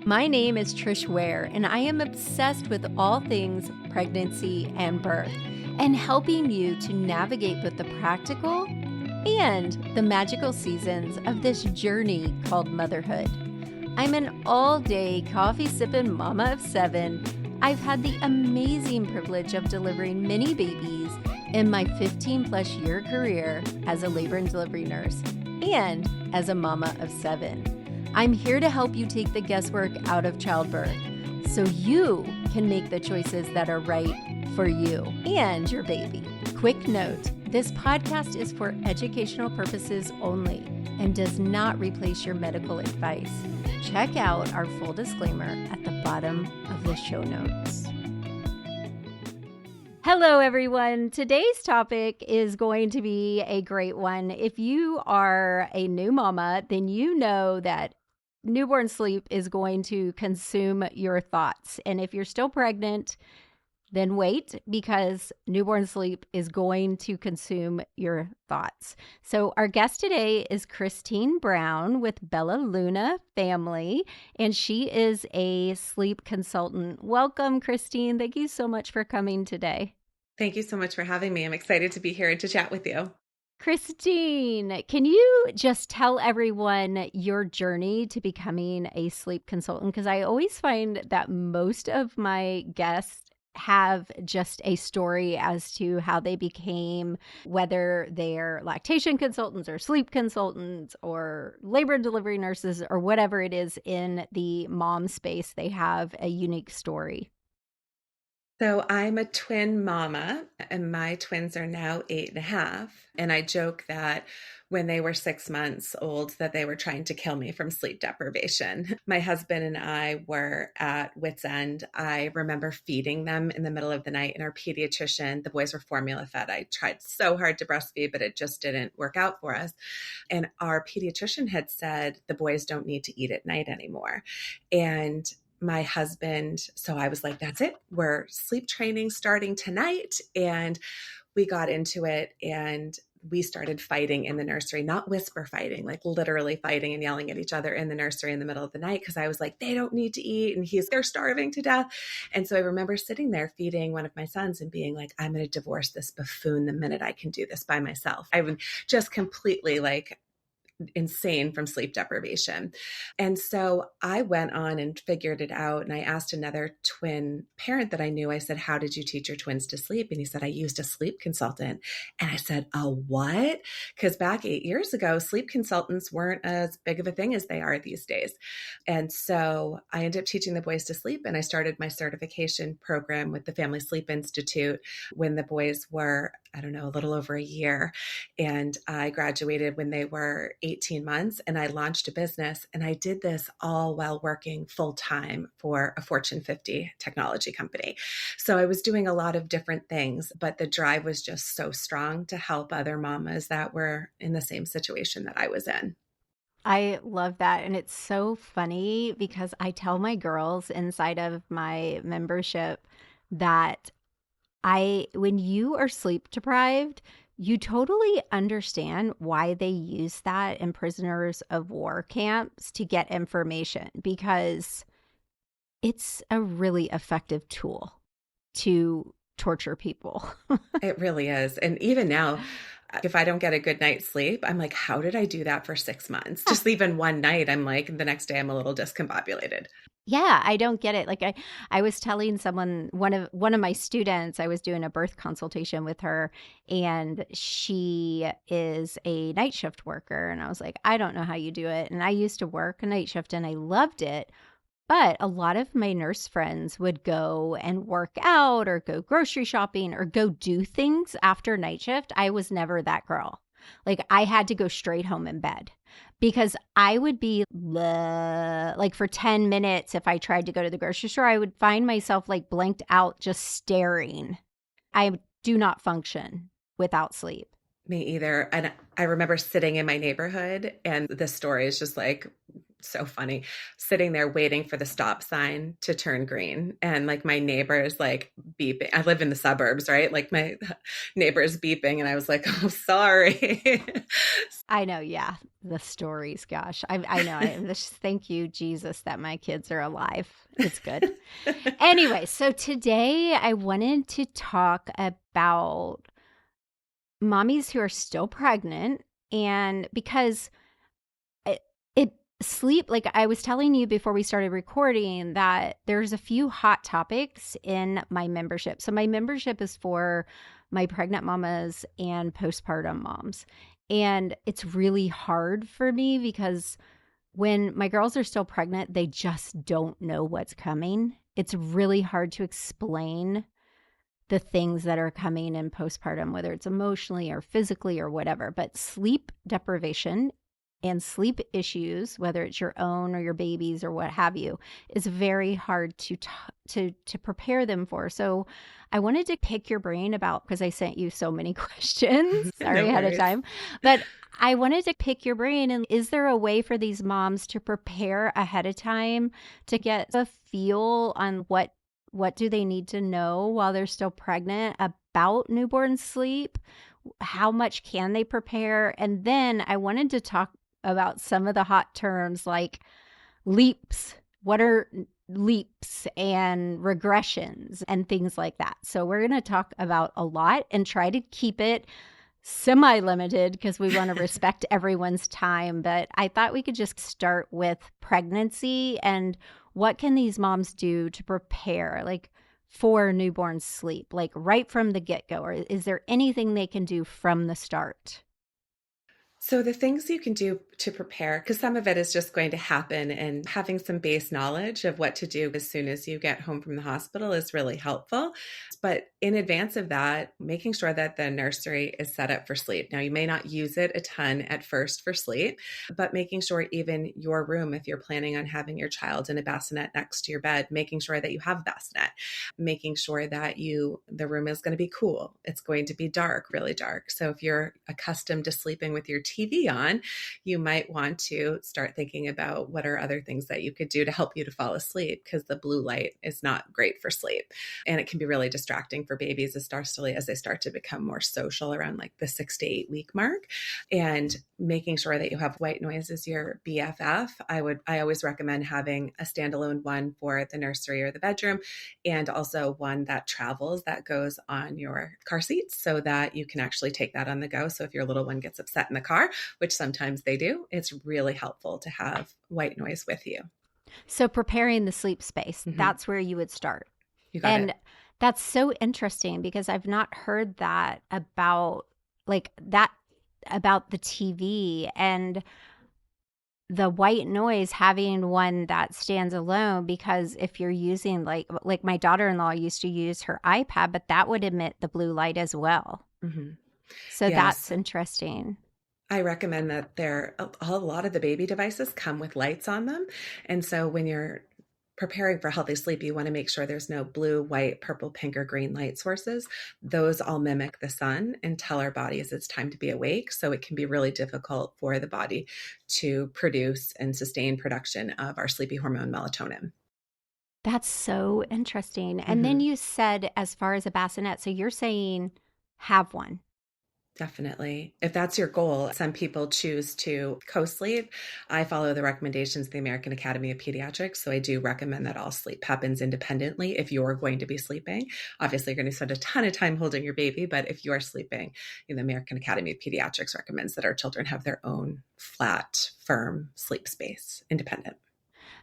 My name is Trish Ware, and I am obsessed with all things pregnancy and birth, and helping you to navigate both the practical and the magical seasons of this journey called motherhood. I'm an all-day coffee-sipping mama of 7. I've had the amazing privilege of delivering many babies in my 15-plus year career as a labor and delivery nurse and as a mama of 7. I'm here to help you take the guesswork out of childbirth so you can make the choices that are right for you and your baby. Quick note, this podcast is for educational purposes only and does not replace your medical advice. Check out our full disclaimer at the bottom of the show notes. Hello, everyone. Today's topic is going to be a great one. If you are a new mama, then you know that newborn sleep is going to consume your thoughts. And if you're still pregnant, then wait, because newborn sleep is going to consume your thoughts. So our guest today is Christine Brown with Bella Luna Family, and she is a sleep consultant. Welcome, Christine. Thank you so much for coming today. Thank you so much for having me. I'm excited to be here and to chat with you. Christine, can you just tell everyone your journey to becoming a sleep consultant? Because I always find that most of my guests have just a story as to how they became, whether they're lactation consultants or sleep consultants or labor and delivery nurses or whatever it is in the mom space. They have a unique story. So I'm a twin mama, and my twins are now 8.5. And I joke that when they were 6 months old, that they were trying to kill me from sleep deprivation. My husband and I were at wit's end. I remember feeding them in the middle of the night, and our pediatrician, the boys were formula fed. I tried so hard to breastfeed, but it just didn't work out for us. And our pediatrician had said the boys don't need to eat at night anymore. And my husband, so I was like, that's it. We're sleep training starting tonight. And we got into it and we started fighting in the nursery, not whisper fighting, like literally fighting and yelling at each other in the nursery in the middle of the night. Cause I was like, they don't need to eat. And they're starving to death. And so I remember sitting there feeding one of my sons and being like, I'm going to divorce this buffoon the minute I can do this by myself. I would just completely like insane from sleep deprivation. And so I went on and figured it out. And I asked another twin parent that I knew, I said, how did you teach your twins to sleep? And he said, I used a sleep consultant. And I said, a what? Because back 8 years ago, sleep consultants weren't as big of a thing as they are these days. And so I ended up teaching the boys to sleep. And I started my certification program with the Family Sleep Institute when the boys were, a little over a year. And I graduated when they were 18 months, and I launched a business. And I did this all while working full time for a Fortune 50 technology company. So I was doing a lot of different things, but the drive was just so strong to help other mamas that were in the same situation that I was in. I love that. And it's so funny because I tell my girls inside of my membership that when you are sleep deprived, you totally understand why they use that in prisoners of war camps to get information, because it's a really effective tool to torture people. It really is. And even now, if I don't get a good night's sleep, I'm like, how did I do that for 6 months? Just even one night, I'm like, the next day I'm a little discombobulated. Yeah, I don't get it. Like I was telling someone, one of my students, I was doing a birth consultation with her, and she is a night shift worker. And I was like, I don't know how you do it. And I used to work a night shift and I loved it. But a lot of my nurse friends would go and work out or go grocery shopping or go do things after night shift. I was never that girl. Like I had to go straight home in bed because I would be like for 10 minutes. If I tried to go to the grocery store, I would find myself like blanked out, just staring. I do not function without sleep. Me either. And I remember sitting in my neighborhood, and the story is just like so funny, sitting there waiting for the stop sign to turn green. And like my neighbor is like beeping. I live in the suburbs, right? Like my neighbor is beeping. And I was like, oh, sorry. I know, yeah, the stories, gosh. I know. I just thank you, Jesus, that my kids are alive. It's good. Anyway, so today I wanted to talk about mommies who are still pregnant, and because it sleep, like I was telling you before we started recording, that there's a few hot topics in my membership. So my membership is for my pregnant mamas and postpartum moms. And it's really hard for me because when my girls are still pregnant, they just don't know what's coming. It's really hard to explain the things that are coming in postpartum, whether it's emotionally or physically or whatever. But sleep deprivation and sleep issues, whether it's your own or your baby's or what have you, is very hard to prepare them for. So I wanted to pick your brain about, because I sent you so many questions, sorry No ahead of worries. time, but I wanted to pick your brain. And is there a way for these moms to prepare ahead of time to get a feel on what do they need to know while they're still pregnant about newborn sleep? How much can they prepare? And then I wanted to talk about some of the hot terms like leaps. What are leaps and regressions and things like that? So we're going to talk about a lot and try to keep it semi-limited because we want to respect everyone's time. But I thought we could just start with pregnancy and what can these moms do to prepare, like for newborn sleep, like right from the get-go? Or is there anything they can do from the start? So the things you can do to prepare, because some of it is just going to happen, and having some base knowledge of what to do as soon as you get home from the hospital is really helpful. But in advance of that, making sure that the nursery is set up for sleep. Now, you may not use it a ton at first for sleep, but making sure even your room, if you're planning on having your child in a bassinet next to your bed, making sure that you have a bassinet, making sure that the room is going to be cool. It's going to be dark, really dark. So if you're accustomed to sleeping with your TV on, you might want to start thinking about what are other things that you could do to help you to fall asleep, because the blue light is not great for sleep. And it can be really distracting for babies, especially as they start to become more social around like the 6 to 8 week mark. And making sure that you have white noise as your BFF. I always recommend having a standalone one for the nursery or the bedroom, and also one that travels, that goes on your car seats so that you can actually take that on the go. So if your little one gets upset in the car, which sometimes they do, it's really helpful to have white noise with you. So preparing the sleep space, Mm-hmm. that's where you would start. You got And it. that's so interesting because I've not heard that about like that about the TV and the white noise, having one that stands alone. Because if you're using like my daughter-in-law used to use her iPad, but that would emit the blue light as well. Mm-hmm. So Yes. that's interesting. I recommend that a lot of the baby devices come with lights on them. And so when you're preparing for healthy sleep, you want to make sure there's no blue, white, purple, pink, or green light sources. Those all mimic the sun and tell our bodies it's time to be awake. So it can be really difficult for the body to produce and sustain production of our sleepy hormone melatonin. That's so interesting. And then Mm-hmm. you said, as far as a bassinet, so you're saying have one. Definitely. If that's your goal, some people choose to co-sleep. I follow the recommendations of the American Academy of Pediatrics. So I do recommend that all sleep happens independently if you're going to be sleeping. Obviously, you're going to spend a ton of time holding your baby, but if you're sleeping, the American Academy of Pediatrics recommends that our children have their own flat, firm sleep space, independent.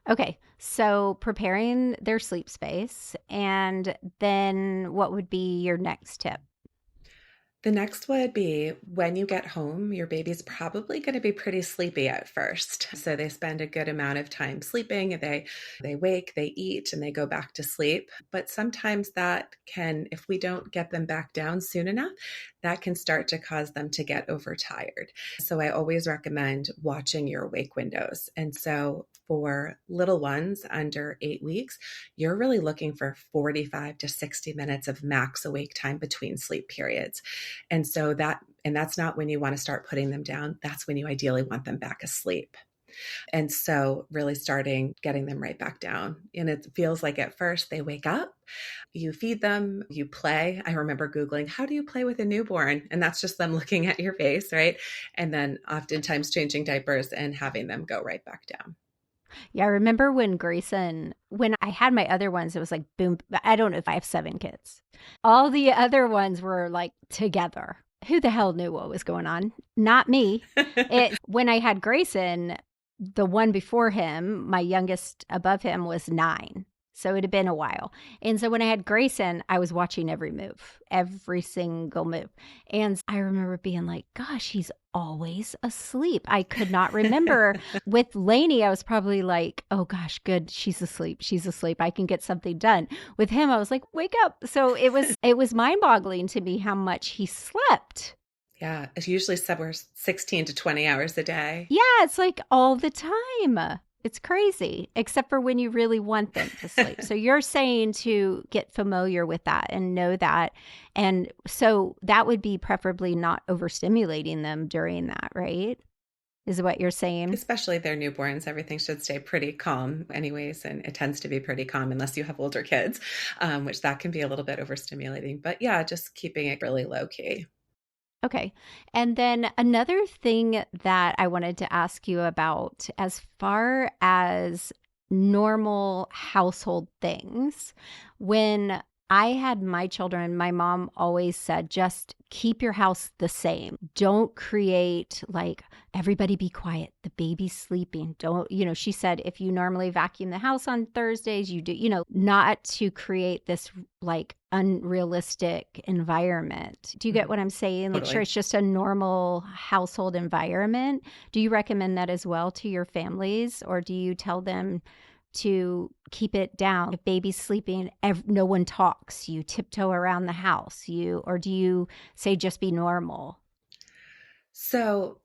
Okay, so preparing their sleep space, and then what would be your next tip? The next would be when you get home, your baby's probably going to be pretty sleepy at first. So they spend a good amount of time sleeping. They wake, they eat, and they go back to sleep. But sometimes that can, if we don't get them back down soon enough, that can start to cause them to get overtired. So I always recommend watching your wake windows. And so for little ones under 8 weeks, you're really looking for 45 to 60 minutes of max awake time between sleep periods. And so that And that's not when you want to start putting them down. That's when you ideally want them back asleep. And so really starting getting them right back down. And it feels like at first they wake up, you feed them, you play. I remember Googling, how do you play with a newborn? And that's just them looking at your face, right? And then oftentimes changing diapers and having them go right back down. Yeah, I remember when I had my other ones, it was like boom. I don't know if I have 7 kids. All the other ones were like together. Who the hell knew what was going on? Not me. When I had Grayson, the one before him, my youngest above him was 9. So it had been a while. And so when I had Grayson, I was watching every move, every single move. And I remember being like, gosh, he's always asleep. I could not remember. With Lainey, I was probably like, oh gosh, good. She's asleep. She's asleep. I can get something done. With him, I was like, wake up. So it was mind-boggling to me how much he slept. Yeah, it's usually somewhere 16 to 20 hours a day. Yeah, it's like all the time. It's crazy, except for when you really want them to sleep. So you're saying to get familiar with that and know that. And so that would be preferably not overstimulating them during that, right? Is what you're saying? Especially their newborns, everything should stay pretty calm anyways. And it tends to be pretty calm unless you have older kids, which that can be a little bit overstimulating. But yeah, just keeping it really low key. Okay. And then another thing that I wanted to ask you about, as far as normal household things, when I had my children, my mom always said, just keep your house the same. Don't create like everybody be quiet. The baby's sleeping. Don't, she said, if you normally vacuum the house on Thursdays, you do, not to create this like unrealistic environment. Do you get what I'm saying? Make Totally. sure it's just a normal household environment. Do you recommend that as well to your families, or do you tell them to keep it down? If baby's sleeping, no one talks. You tiptoe around the house. Or do you say just be normal? So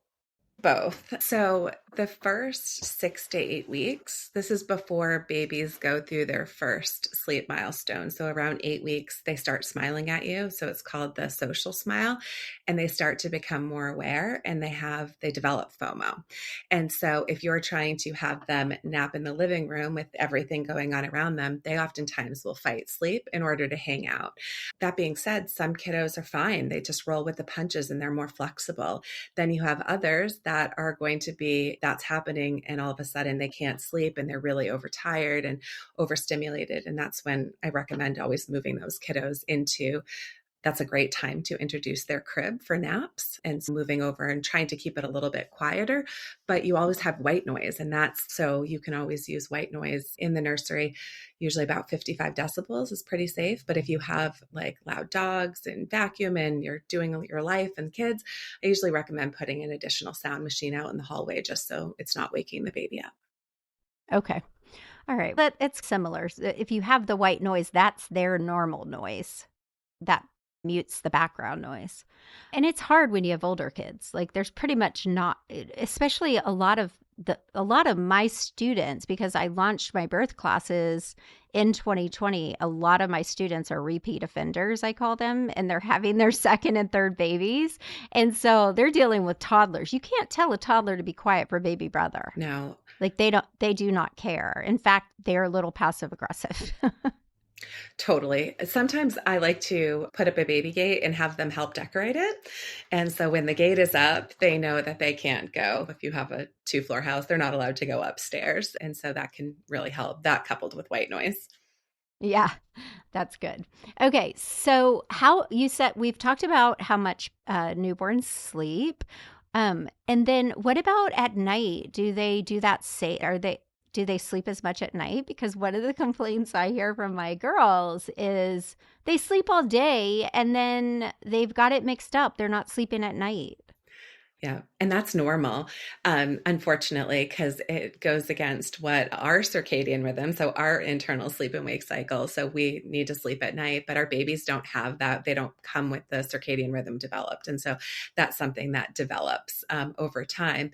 both. So the first 6 to 8 weeks, this is before babies go through their first sleep milestone. So around 8 weeks, they start smiling at you. So it's called the social smile, and they start to become more aware, and they develop FOMO. And so if you're trying to have them nap in the living room with everything going on around them, they oftentimes will fight sleep in order to hang out. That being said, some kiddos are fine. They just roll with the punches and they're more flexible. Then you have others that are going to be, that's happening, and all of a sudden they can't sleep and they're really overtired and overstimulated. And that's when I recommend always moving those kiddos into, that's a great time to introduce their crib for naps and moving over and trying to keep it a little bit quieter. But you always have white noise, and that's so you can always use white noise in the nursery. Usually about 55 decibels is pretty safe. But if you have like loud dogs and vacuum and you're doing your life and kids, I usually recommend putting an additional sound machine out in the hallway just so it's not waking the baby up. Okay. All right. But it's similar. If you have the white noise, that's their normal noise. That mutes the background noise. And it's hard when you have older kids. Like there's pretty much not, especially a lot of my students, because I launched my birth classes in 2020, a lot of my students are repeat offenders, I call them, and they're having their second and third babies. And so they're dealing with toddlers. You can't tell a toddler to be quiet for baby brother. No. Like they do not care. In fact, they're a little passive aggressive. Totally. Sometimes I like to put up a baby gate and have them help decorate it. And so when the gate is up, they know that they can't go. If you have a 2-floor house, they're not allowed to go upstairs. And so that can really help, that coupled with white noise. Yeah, that's good. Okay, so how you said we've talked about how much newborns sleep. And then what about at night? Do they do that do they sleep as much at night? Because one of the complaints I hear from my girls is they sleep all day and then they've got it mixed up. They're not sleeping at night. Yeah. And that's normal, unfortunately, because it goes against what our circadian rhythm, so our internal sleep and wake cycle. So we need to sleep at night, but our babies don't have that. They don't come with the circadian rhythm developed. And so that's something that develops over time.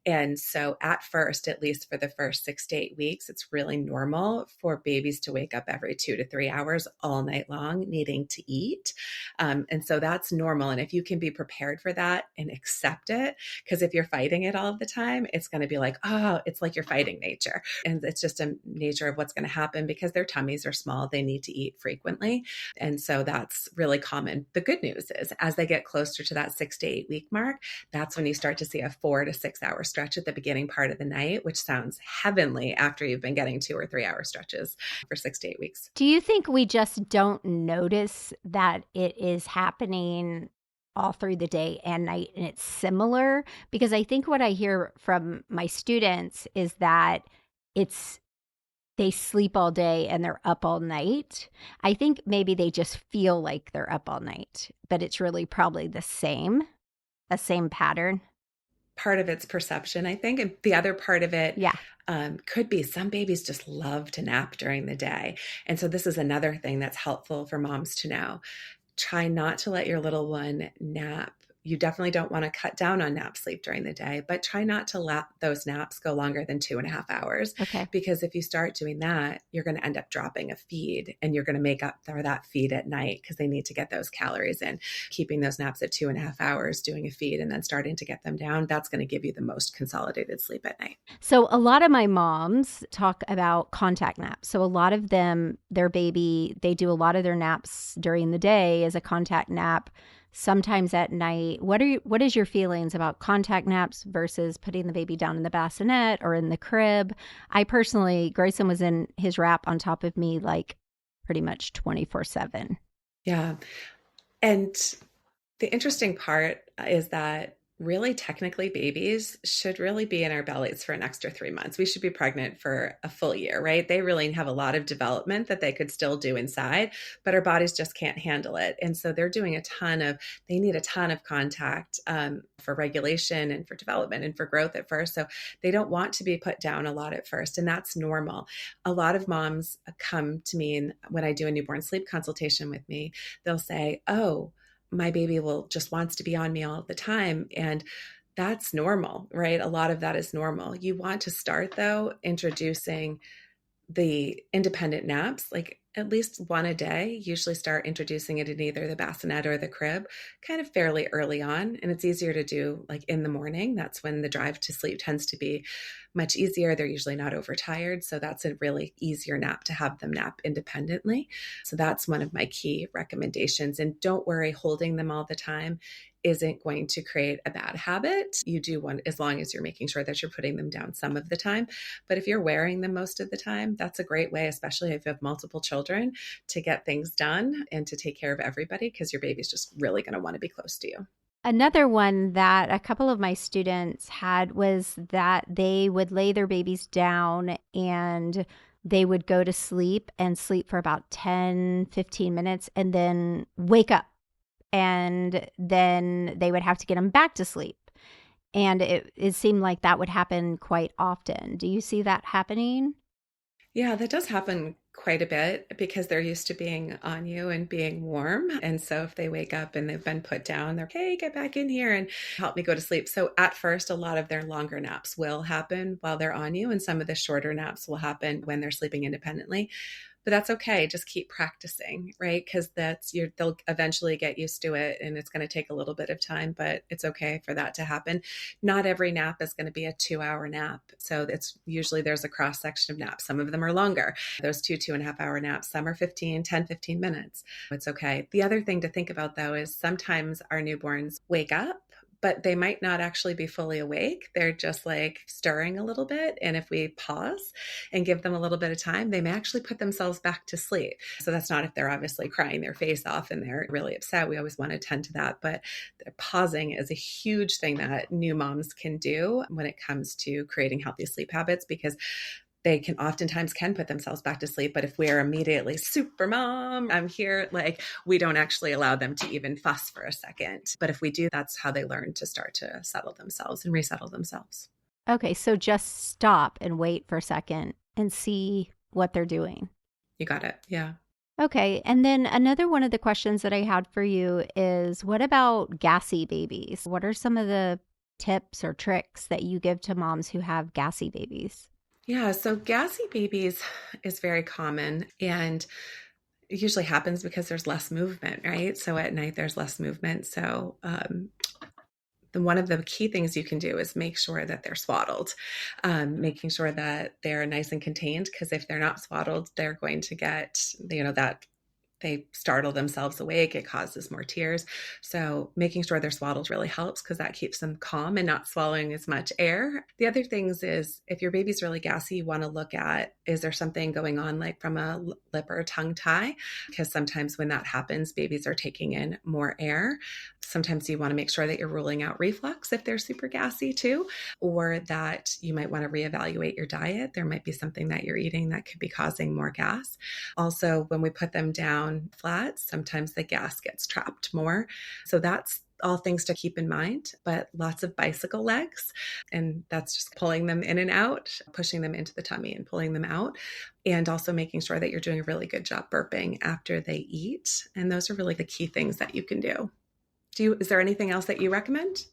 And so at first, at least for the first 6 to 8 weeks, it's really normal for babies to wake up every 2 to 3 hours all night long needing to eat. And so that's normal. And if you can be prepared for that and accept it, because if you're fighting it all the time, it's going to be like, oh, it's like you're fighting nature. And it's just a nature of what's going to happen because their tummies are small. They need to eat frequently. And so that's really common. The good news is as they get closer to that 6 to 8 week mark, that's when you start to see a 4 to 6 hour stretch at the beginning part of the night, which sounds heavenly after you've been getting 2 or 3 hour stretches for 6 to 8 weeks. Do you think we just don't notice that it is happening all through the day and night and it's similar? Because I think what I hear from my students is that it's they sleep all day and they're up all night. I think maybe they just feel like they're up all night, but it's really probably a same pattern. Part of it's perception, I think. And the other part of it Yeah. could be some babies just love to nap during the day. And so this is another thing that's helpful for moms to know. Try not to let your little one nap. You definitely don't want to cut down on nap sleep during the day, but try not to let those naps go longer than 2.5 hours. Okay. Because if you start doing that, you're going to end up dropping a feed and you're going to make up for that feed at night because they need to get those calories in. Keeping those naps at 2.5 hours, doing a feed, and then starting to get them down, that's going to give you the most consolidated sleep at night. So a lot of my moms talk about contact naps. So a lot of them, their baby, they do a lot of their naps during the day as a contact nap, sometimes at night. What is your feelings about contact naps versus putting the baby down in the bassinet or in the crib? I personally, Grayson was in his wrap on top of me like pretty much 24/7. Yeah. And the interesting part is that really technically babies should really be in our bellies for an extra 3 months. We should be pregnant for a full year, right? They really have a lot of development that they could still do inside, but our bodies just can't handle it. And so they're doing they need a ton of contact for regulation and for development and for growth at first. So they don't want to be put down a lot at first. And that's normal. A lot of moms come to me, and when I do a newborn sleep consultation with me, they'll say, oh, my baby will just wants to be on me all the time. And that's normal, right? A lot of that is normal. You want to start though, introducing the independent naps, like at least one a day. Usually start introducing it in either the bassinet or the crib kind of fairly early on. And it's easier to do like in the morning. That's when the drive to sleep tends to be much easier. They're usually not overtired. So that's a really easier nap to have them nap independently. So that's one of my key recommendations. And don't worry, holding them all the time isn't going to create a bad habit. You do want, as long as you're making sure that you're putting them down some of the time. But if you're wearing them most of the time, that's a great way, especially if you have multiple children, to get things done and to take care of everybody, because your baby's just really going to want to be close to you. Another one that a couple of my students had was that they would lay their babies down and they would go to sleep and sleep for about 10, 15 minutes and then wake up. And then they would have to get them back to sleep. And it seemed like that would happen quite often. Do you see that happening? Yeah, that does happen quite a bit because they're used to being on you and being warm. And so if they wake up and they've been put down, they're, hey, get back in here and help me go to sleep. So at first, a lot of their longer naps will happen while they're on you, and some of the shorter naps will happen when they're sleeping independently. But that's okay. Just keep practicing, right? Because they'll eventually get used to it, and it's going to take a little bit of time, but it's okay for that to happen. Not every nap is going to be a 2 hour nap. So there's a cross section of naps. Some of them are longer. Those 2.5 hour naps, some are 15 minutes. It's okay. The other thing to think about though is sometimes our newborns wake up, but they might not actually be fully awake. They're just like stirring a little bit. And if we pause and give them a little bit of time, they may actually put themselves back to sleep. So that's not if they're obviously crying their face off and they're really upset. We always want to tend to that. But pausing is a huge thing that new moms can do when it comes to creating healthy sleep habits, because they can oftentimes put themselves back to sleep. But if we're immediately super mom, I'm here, like we don't actually allow them to even fuss for a second. But if we do, that's how they learn to start to settle themselves and resettle themselves. Okay, so just stop and wait for a second and see what they're doing. You got it. Yeah. Okay, and then another one of the questions that I had for you is, what about gassy babies? What are some of the tips or tricks that you give to moms who have gassy babies? Yeah, so gassy babies is very common, and it usually happens because there's less movement, right? So at night there's less movement. So one of the key things you can do is make sure that they're swaddled, making sure that they're nice and contained. Because if they're not swaddled, they're going to get, that they startle themselves awake. It causes more tears. So making sure they're swaddled really helps because that keeps them calm and not swallowing as much air. The other things is if your baby's really gassy, you want to look at, is there something going on like from a lip or a tongue tie? Because sometimes when that happens, babies are taking in more air. Sometimes you want to make sure that you're ruling out reflux if they're super gassy too, or that you might want to reevaluate your diet. There might be something that you're eating that could be causing more gas. Also, when we put them down flat, sometimes the gas gets trapped more. So that's all things to keep in mind, but lots of bicycle legs. And that's just pulling them in and out, pushing them into the tummy and pulling them out. And also making sure that you're doing a really good job burping after they eat. And those are really the key things that you can do. Is there anything else that you recommend?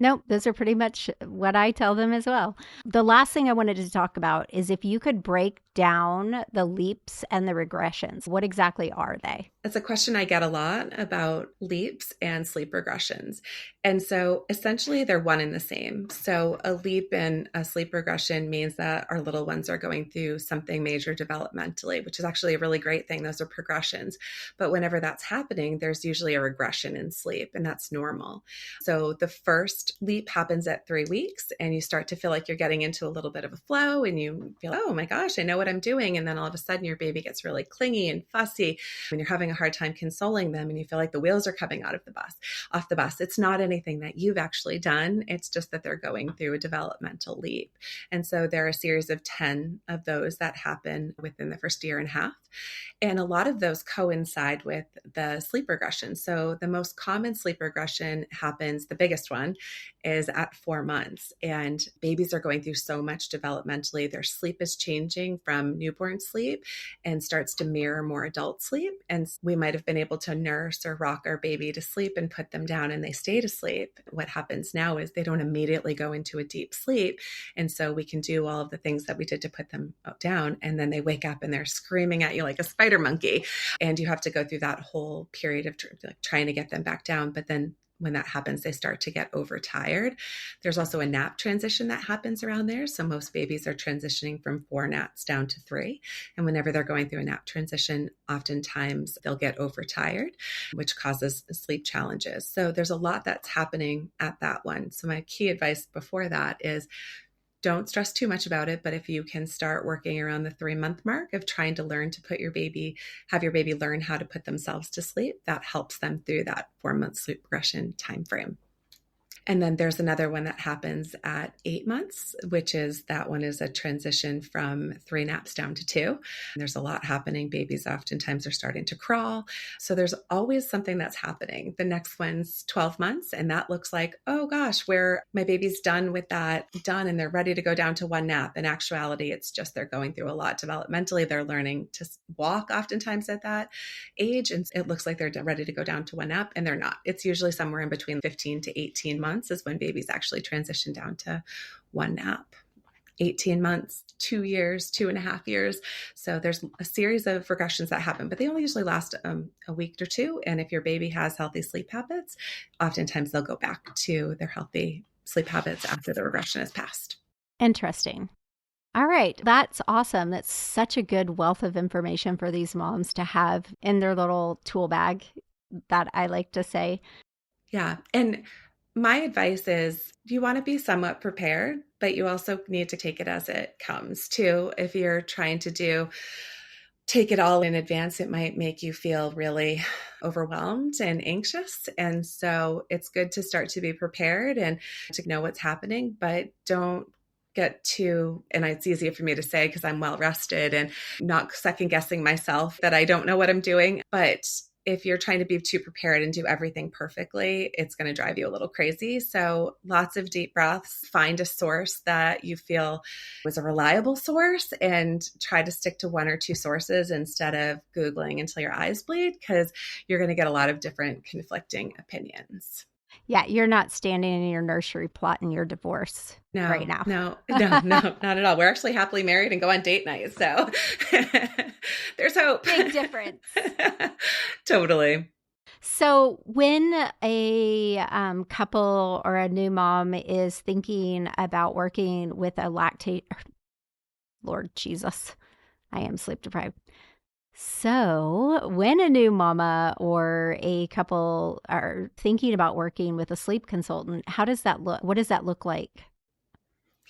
Nope, those are pretty much what I tell them as well. The last thing I wanted to talk about is if you could break down the leaps and the regressions, what exactly are they? It's a question I get a lot about leaps and sleep regressions. And so essentially they're one and the same. So a leap and a sleep regression means that our little ones are going through something major developmentally, which is actually a really great thing. Those are progressions. But whenever that's happening, there's usually a regression in sleep, and that's normal. So the first leap happens at 3 weeks, and you start to feel like you're getting into a little bit of a flow, and you feel, oh my gosh, I know what I'm doing. And then all of a sudden your baby gets really clingy and fussy when you're having a hard time consoling them and you feel like the wheels are coming off the bus. It's not anything that you've actually done. It's just that they're going through a developmental leap. And so there are a series of 10 of those that happen within the first year and a half. And a lot of those coincide with the sleep regression. So the most common sleep regression happens, the biggest one is at 4 months. And babies are going through so much developmentally. Their sleep is changing from newborn sleep and starts to mirror more adult sleep. And we might have been able to nurse or rock our baby to sleep and put them down and they stay to sleep. What happens now is they don't immediately go into a deep sleep. And so we can do all of the things that we did to put them down. And then they wake up and they're screaming at you like a spider monkey. And you have to go through that whole period of trying to get them back down. But then when that happens, they start to get overtired. There's also a nap transition that happens around there. So most babies are transitioning from 4 naps down to 3. And whenever they're going through a nap transition, oftentimes they'll get overtired, which causes sleep challenges. So there's a lot that's happening at that one. So my key advice before that is don't stress too much about it, but if you can start working around the 3-month mark of trying to learn to have your baby learn how to put themselves to sleep, that helps them through that 4-month sleep regression timeframe. And then there's another one that happens at 8 months, that one is a transition from 3 naps down to 2. There's a lot happening. Babies oftentimes are starting to crawl. So there's always something that's happening. The next one's 12 months. And that looks like, oh gosh, where my baby's done with that, and they're ready to go down to 1 nap. In actuality, it's just they're going through a lot developmentally. They're learning to walk oftentimes at that age. And it looks like they're ready to go down to 1 nap, and they're not. It's usually somewhere in between 15 to 18 months is when babies actually transition down to 1 nap. 18 months, 2 years, 2.5 years. So there's a series of regressions that happen, but they only usually last a week or 2. And if your baby has healthy sleep habits, oftentimes they'll go back to their healthy sleep habits after the regression has passed. Interesting. All right. That's awesome. That's such a good wealth of information for these moms to have in their little tool bag, that I like to say. Yeah. And my advice is you want to be somewhat prepared, but you also need to take it as it comes too. If you're trying to take it all in advance, it might make you feel really overwhelmed and anxious. And so it's good to start to be prepared and to know what's happening, but don't get too, and it's easier for me to say because I'm well rested and not second guessing myself that I don't know what I'm doing. But if you're trying to be too prepared and do everything perfectly, it's going to drive you a little crazy. So lots of deep breaths, find a source that you feel was a reliable source, and try to stick to 1 or 2 sources instead of Googling until your eyes bleed, because you're going to get a lot of different conflicting opinions. Yeah, you're not standing in your nursery plotting your divorce right No, now. no, no, no, not at all. We're actually happily married and go on date night. So there's hope. Big difference. Totally. So, when a couple or a new mom is thinking about working with a lactate, Lord Jesus, I am sleep deprived. So, when a new mama or a couple are thinking about working with a sleep consultant, how does that look? What does that look like?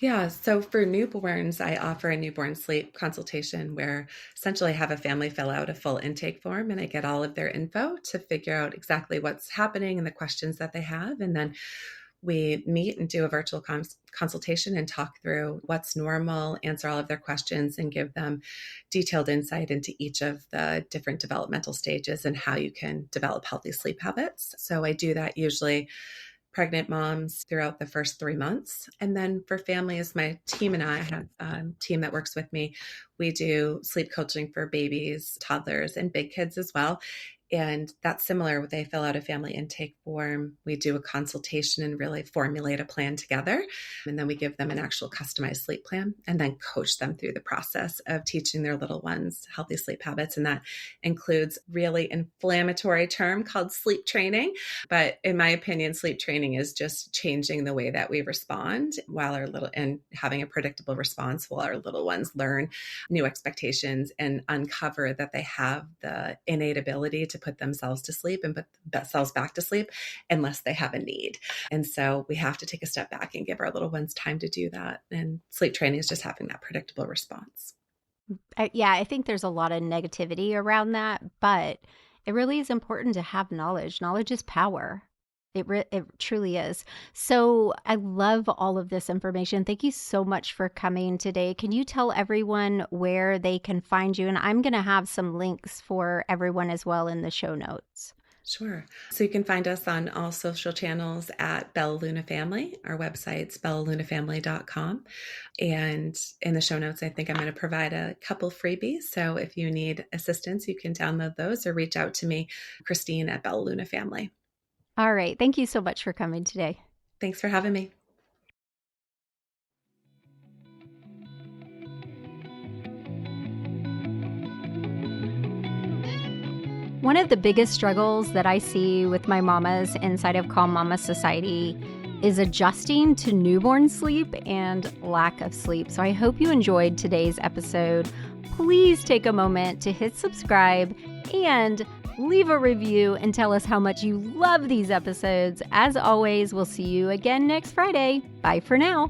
Yeah. So for newborns, I offer a newborn sleep consultation where essentially I have a family fill out a full intake form and I get all of their info to figure out exactly what's happening and the questions that they have. And then we meet and do a virtual consultation and talk through what's normal, answer all of their questions, and give them detailed insight into each of the different developmental stages and how you can develop healthy sleep habits. So I do that usually pregnant moms throughout the first 3 months. And then for families, my team and I have a team that works with me. We do sleep coaching for babies, toddlers, and big kids as well. And that's similar. They fill out a family intake form. We do a consultation and really formulate a plan together. And then we give them an actual customized sleep plan and then coach them through the process of teaching their little ones healthy sleep habits. And that includes really inflammatory term called sleep training. But in my opinion, sleep training is just changing the way that we respond while our little and having a predictable response while our little ones learn new expectations and uncover that they have the innate ability to put themselves to sleep and put themselves back to sleep unless they have a need. And so we have to take a step back and give our little ones time to do that. And sleep training is just having that predictable response. Yeah, I think there's a lot of negativity around that, but it really is important to have knowledge. Knowledge is power. It truly is. So I love all of this information. Thank you so much for coming today. Can you tell everyone where they can find you? And I'm going to have some links for everyone as well in the show notes. Sure. So you can find us on all social channels at Bella Luna Family. Our website's bellalunafamily.com. And in the show notes, I think I'm going to provide a couple freebies. So if you need assistance, you can download those or reach out to me, Christine at Bella Luna Family. All right. Thank you so much for coming today. Thanks for having me. One of the biggest struggles that I see with my mamas inside of Calm Mama Society is adjusting to newborn sleep and lack of sleep. So I hope you enjoyed today's episode. Please take a moment to hit subscribe and leave a review and tell us how much you love these episodes. As always, we'll see you again next Friday. Bye for now.